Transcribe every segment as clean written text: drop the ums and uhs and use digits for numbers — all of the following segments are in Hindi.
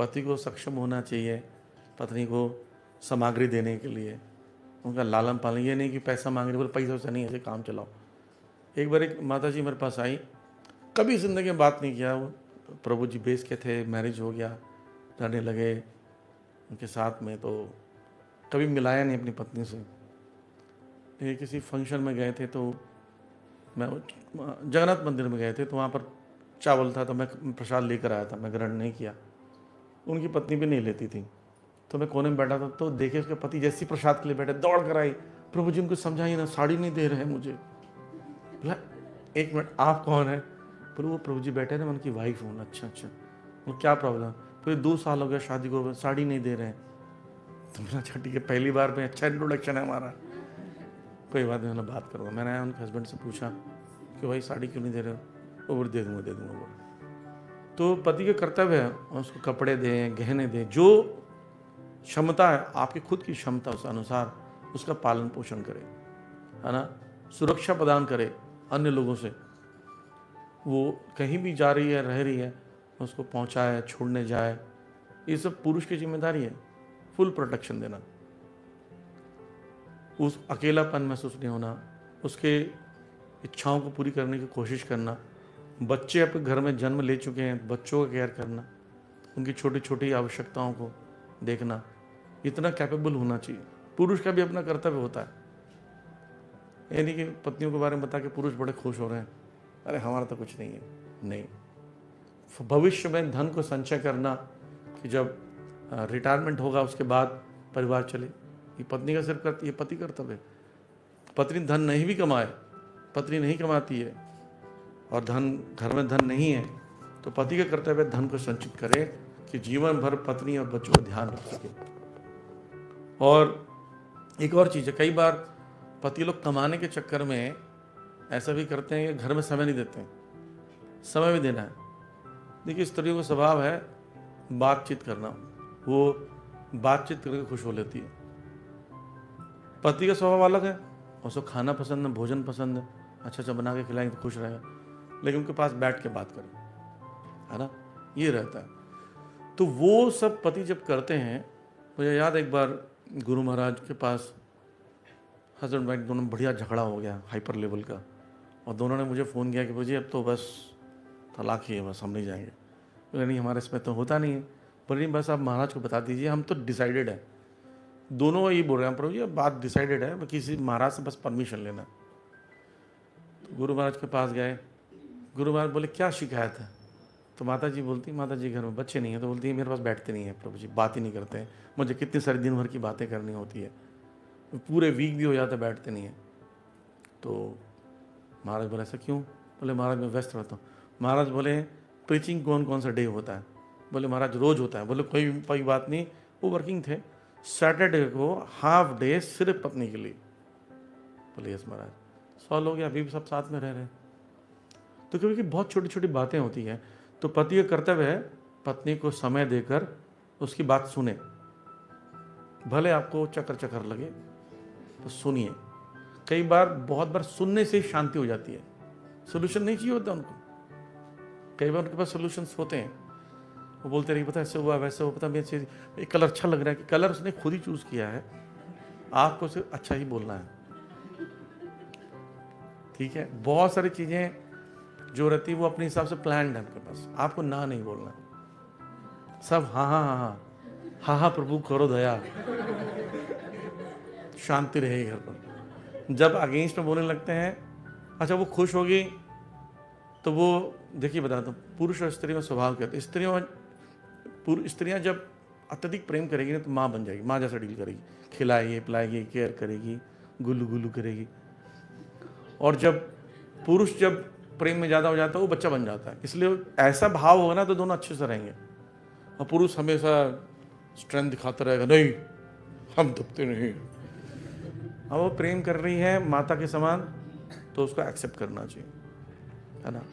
पति को सक्षम होना चाहिए पत्नी को सामग्री देने के लिए, उनका लालन पालन। ये नहीं कि पैसा मांग रहे, बोले पैसा वैसा नहीं, ऐसे काम चलाओ। एक बार एक माता जी मेरे पास आई, कभी ज़िंदगी में बात नहीं किया, वो प्रभु जी बेच के थे, मैरिज हो गया, रहने लगे उनके साथ में, तो कभी मिलाया नहीं अपनी पत्नी से। ये किसी फंक्शन में गए थे, तो मैं जगन्नाथ मंदिर में गए थे, तो वहाँ पर चावल था, तो मैं प्रसाद लेकर आया था, मैं ग्रहण नहीं किया। उनकी पत्नी भी नहीं लेती थी, तो मैं कोने में बैठा था, तो देखे उसके पति जैसी प्रसाद के लिए बैठे, दौड़ कर आई, प्रभु जी उनको समझाइए ना, साड़ी नहीं दे रहे हैं मुझे। बोला 1 मिनट, आप कौन है? बोले वो प्रभु जी बैठे थे, मैं उनकी वाइफ हूँ। अच्छा अच्छा, वो क्या प्रॉब्लम? फिर 2 साल हो गया शादी को, साड़ी नहीं दे रहे हैं। तो मैंने अच्छा ठीक है, पहली बार में अच्छा इंट्रोडक्शन है हमारा, कोई बात नहीं, मैंने बात करूँगा। मैंने उनके हस्बैंड से पूछा कि भाई साड़ी क्यों नहीं दे रहे हो? वो बोले दे दूँगा बोले। तो पति का कर्तव्य है उसको कपड़े दें, गहने दें, जो क्षमता है आपकी खुद की क्षमता उस अनुसार उसका पालन पोषण करें, है ना। सुरक्षा प्रदान करें अन्य लोगों से, वो कहीं भी जा रही है, रह रही है, उसको पहुंचाए, छोड़ने जाए, ये सब पुरुष की जिम्मेदारी है। फुल प्रोटेक्शन देना, उस अकेलापन महसूस नहीं होना, उसके इच्छाओं को पूरी करने की कोशिश करना। बच्चे आपके घर में जन्म ले चुके हैं, बच्चों का केयर करना, उनकी छोटी छोटी आवश्यकताओं को देखना, इतना कैपेबल होना चाहिए। पुरुष का भी अपना कर्तव्य होता है, ये नहीं कि पत्नियों के बारे में बता के पुरुष बड़े खुश हो रहे हैं, अरे हमारा तो कुछ नहीं है। नहीं, भविष्य में धन को संचय करना कि जब रिटायरमेंट होगा उसके बाद परिवार चले, ये पत्नी का सिर्फ ये पति कर्तव्य है। पत्नी धन नहीं भी कमाए, पत्नी नहीं कमाती है और धन घर में धन नहीं है, तो पति का कर्तव्य धन को संचित करे कि जीवन भर पत्नी और बच्चों का ध्यान रख सके। और एक और चीज़ है, कई बार पति लोग कमाने के चक्कर में ऐसा भी करते हैं कि घर में समय नहीं देते हैं। समय भी देना है। देखिए स्त्रियों का स्वभाव है बातचीत करना, वो बातचीत करके खुश हो लेती है। पति का स्वभाव अलग है, उसको खाना पसंद है, भोजन पसंद है, अच्छा अच्छा बना के खिलाएंगे तो खुश रहेगा, लेकिन उनके पास बैठ के बात करें, है ना, ये रहता है। तो वो सब पति जब करते हैं, मुझे याद एक बार गुरु महाराज के पास हस्बैंड वाइफ दोनों बढ़िया झगड़ा हो गया हाइपर लेवल का, और दोनों ने मुझे फ़ोन किया कि मुझे अब तो बस तलाक ही है, बस हम नहीं जाएंगे। बोले नहीं हमारे इसमें तो होता नहीं है। बोले नहीं बस आप महाराज को बता दीजिए, हम तो डिसाइडेड है। दोनों यही बोल रहे हैं प्रभु जी अब बात डिसाइडेड है, किसी महाराज से बस परमिशन लेना। तो गुरु महाराज के पास गए, गुरु महाराज बोले क्या शिकायत है? तो माता जी बोलती, माता जी घर में बच्चे नहीं है, तो बोलती है मेरे पास बैठते नहीं है प्रभु जी, बात ही नहीं करते हैं, मुझे कितनी सारी दिन भर की बातें करनी होती है, पूरे वीक भी हो जाता है, बैठते नहीं है। तो महाराज बोले ऐसा क्यों? बोले महाराज मैं व्यस्त रहता हूँ। महाराज बोले प्रीचिंग कौन कौन सा डे होता है? बोले महाराज रोज़ होता है। बोले कोई बात नहीं, वो वर्किंग थे, सैटरडे को हाफ डे सिर्फ पत्नी के लिए। बोले यस महाराज, 100 लोग अभी भी सब साथ में रह रहे हैं। तो क्योंकि बहुत छोटी छोटी बातें होती हैं, तो पति का कर्तव्य है पत्नी को समय देकर उसकी बात सुने, भले आपको चक्कर चक्कर लगे तो सुनिए। कई बार बहुत बार सुनने से ही शांति हो जाती है, सोल्यूशन नहीं चाहिए होता उनको। कई बार उनके पास सोल्यूशंस होते हैं, वो बोलते रहिए पता ऐसे हुआ वैसे हुआ, पता मेरे एक कलर अच्छा लग रहा है, कि कलर उसने खुद ही चूज़ किया है, आपको सिर्फ अच्छा ही बोलना है, ठीक है। बहुत सारी चीज़ें जो रहती है वो अपने हिसाब से प्लान्ड है आपके पास, आपको ना नहीं बोलना, सब हाँ हाँ हाँ हाँ हाँ हाँ प्रभु करो दया, शांति रहेगी घर पर। जब अगेंस्ट में बोलने लगते हैं, अच्छा वो खुश होगी, तो वो देखिए बताता हूँ, पुरुष और स्त्री में स्वभाव क्या होता है। स्त्रियाँ जब अत्यधिक प्रेम करेगी ना तो माँ बन जाएगी, माँ जैसा डील करेगी, खिलाएगी पिलाएगी, केयर करेगी, गुल्लू गुल्लू करेगी। और जब पुरुष जब प्रेम में ज़्यादा हो जाता है वो बच्चा बन जाता है। इसलिए ऐसा भाव होगा ना तो दोनों अच्छे से रहेंगे। और पुरुष हमेशा स्ट्रेंथ दिखाता रहेगा, नहीं हम दबते नहीं। अब वो प्रेम कर रही है माता के समान, तो उसको एक्सेप्ट करना चाहिए, है ना।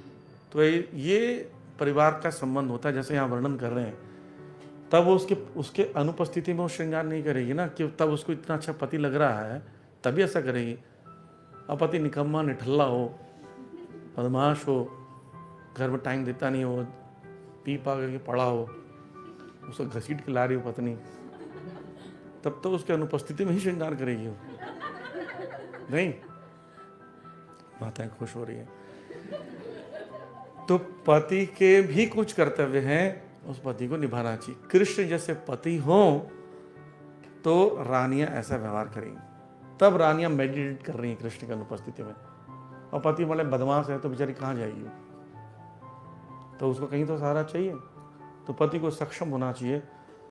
तो ये परिवार का संबंध होता है, जैसे यहाँ वर्णन कर रहे हैं। तब वो उसके अनुपस्थिति में वो श्रृंगार नहीं करेगी ना, कि तब उसको इतना अच्छा पति लग रहा है तभी ऐसा करेगी। अब पति निकम्मा निठल्ला हो, बदमाश हो, घर में टाइम देता नहीं हो, पी पा करके पड़ा हो, उसको घसीट के ला रही हो पत्नी, तब तो उसके अनुपस्थिति में ही श्रृंगार करेगी वो, नहीं? माताएं खुश हो रही है। तो पति के भी कुछ कर्तव्य हैं, उस पति को निभाना चाहिए। कृष्ण जैसे पति हो तो रानियां ऐसा व्यवहार करेंगी, तब रानियां मेडिटेट कर रही हैं कृष्ण की अनुपस्थिति में। और पति बड़े बदमाश है तो बेचारी कहाँ जाएगी, तो उसको कहीं तो सहारा चाहिए। तो पति को सक्षम होना चाहिए